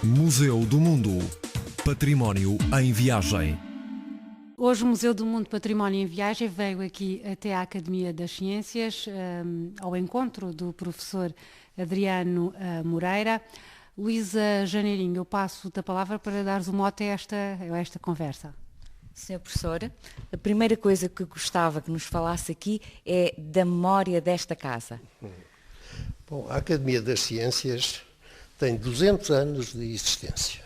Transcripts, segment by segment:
Museu do Mundo. Património em viagem. Hoje o Museu do Mundo Património em Viagem veio aqui até à Academia das Ciências, ao encontro do professor Adriano Moreira. Luísa Janeirinho, eu passo-te a palavra para dares o mote a esta conversa. Senhor professor, a primeira coisa que gostava que nos falasse aqui é da memória desta casa. Bom, a Academia das Ciências tem 200 anos de existência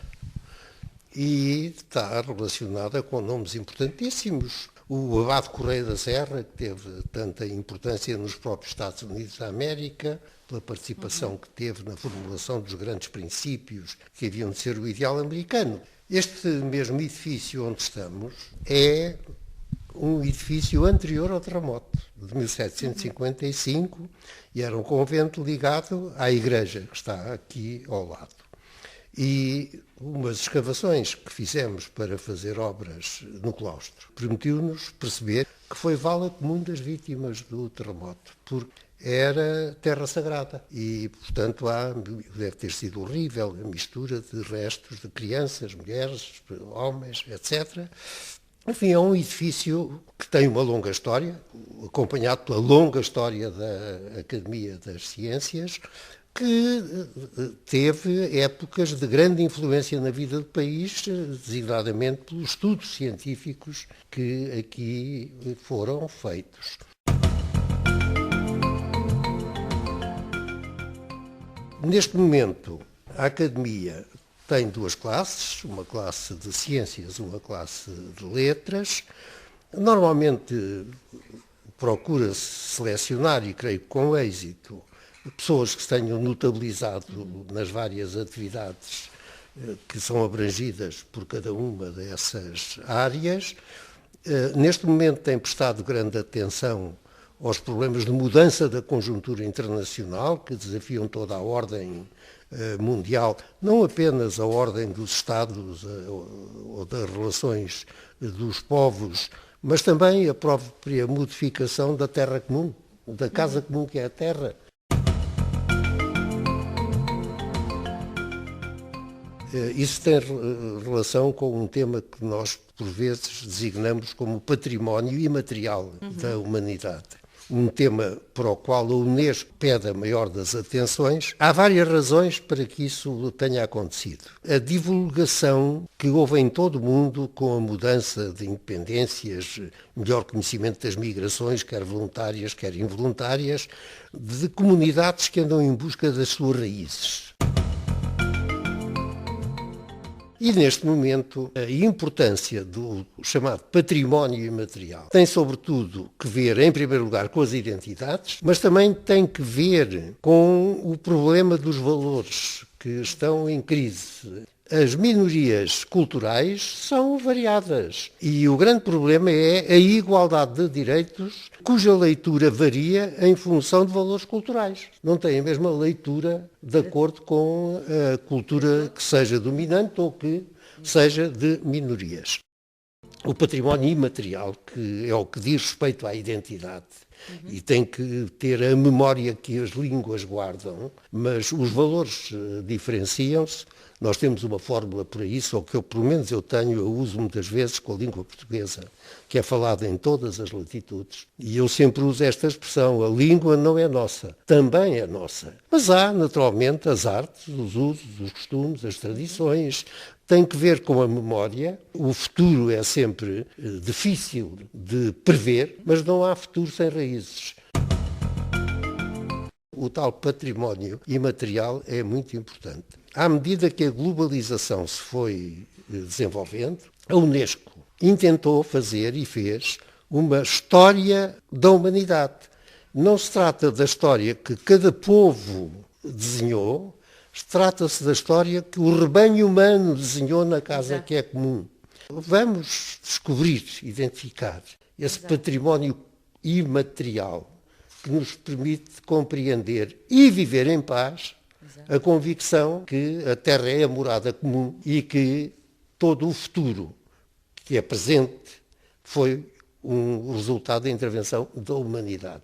e está relacionada com nomes importantíssimos. O Abade Correia da Serra, que teve tanta importância nos próprios Estados Unidos da América, pela participação que teve na formulação dos grandes princípios que haviam de ser o ideal americano. Este mesmo edifício onde estamos é um edifício anterior ao terremoto, de 1755, e era um convento ligado à igreja, que está aqui ao lado. E umas escavações que fizemos para fazer obras no claustro permitiu-nos perceber que foi vala comum das vítimas do terremoto, porque era terra sagrada e, portanto, deve ter sido horrível a mistura de restos de crianças, mulheres, homens, etc. Enfim, é um edifício que tem uma longa história, acompanhado pela longa história da Academia das Ciências, que teve épocas de grande influência na vida do país, designadamente pelos estudos científicos que aqui foram feitos. Neste momento, a Academia tem duas classes, uma classe de ciências, uma classe de letras. Normalmente procura-se selecionar, e creio que com êxito, pessoas que se tenham notabilizado nas várias atividades que são abrangidas por cada uma dessas áreas. Neste momento tem prestado grande atenção aos problemas de mudança da conjuntura internacional, que desafiam toda a ordem mundial, não apenas a ordem dos Estados ou das relações dos povos, mas também a própria modificação da terra comum, da casa comum que é a terra. Isso tem relação com um tema que nós, por vezes, designamos como património imaterial da humanidade. Um tema para o qual a Unesco pede a maior das atenções. Há várias razões para que isso tenha acontecido. A divulgação que houve em todo o mundo com a mudança de independências, melhor conhecimento das migrações, quer voluntárias, quer involuntárias, de comunidades que andam em busca das suas raízes. E, neste momento, a importância do chamado património imaterial tem, sobretudo, que ver, em primeiro lugar, com as identidades, mas também tem que ver com o problema dos valores que estão em crise. As minorias culturais são variadas e o grande problema é a igualdade de direitos, cuja leitura varia em função de valores culturais. Não tem a mesma leitura de acordo com a cultura que seja dominante ou que seja de minorias. O património imaterial, que é o que diz respeito à identidade, e tem que ter a memória que as línguas guardam, mas os valores diferenciam-se. Nós temos uma fórmula para isso, ou que pelo menos eu uso muitas vezes com a língua portuguesa, que é falada em todas as latitudes. E eu sempre uso esta expressão: a língua não é nossa, também é nossa. Mas há, naturalmente, as artes, os usos, os costumes, as tradições. Tem que ver com a memória. O futuro é sempre difícil de prever, mas não há futuro sem raízes. O tal património imaterial é muito importante. À medida que a globalização se foi desenvolvendo, a Unesco intentou fazer e fez uma história da humanidade. Não se trata da história que cada povo desenhou, trata-se da história que o rebanho humano desenhou na casa que é comum. Vamos descobrir, identificar esse património imaterial que nos permite compreender e viver em paz a convicção que a Terra é a morada comum e que todo o futuro que é presente foi um resultado da intervenção da humanidade.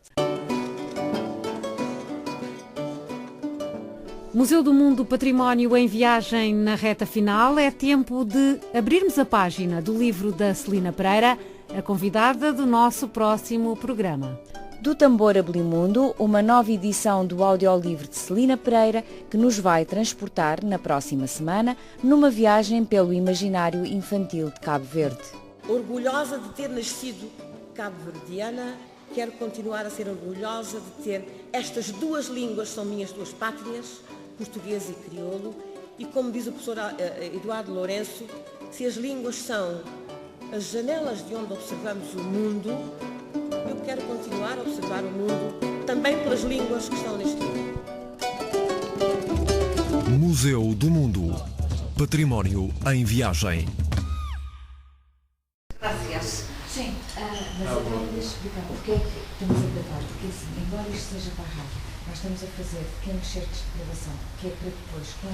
Museu do Mundo Património em viagem na reta final. É tempo de abrirmos a página do livro da Celina Pereira, a convidada do nosso próximo programa. Do Tambor a Belimundo, uma nova edição do audiolivro de Celina Pereira que nos vai transportar na próxima semana numa viagem pelo imaginário infantil de Cabo Verde. Orgulhosa de ter nascido cabo-verdiana, quero continuar a ser orgulhosa de ter estas duas línguas, são minhas duas pátrias, português e crioulo, e como diz o professor Eduardo Lourenço, se as línguas são as janelas de onde observamos o mundo, eu quero continuar a observar o mundo também pelas línguas que estão neste livro. Museu do Mundo. Património em viagem. Sim, mas agora deixa-me explicar porque é que estamos a gravar, porque assim, embora isto seja para a rádio, nós estamos a fazer pequenos certos de gravação, que é para depois,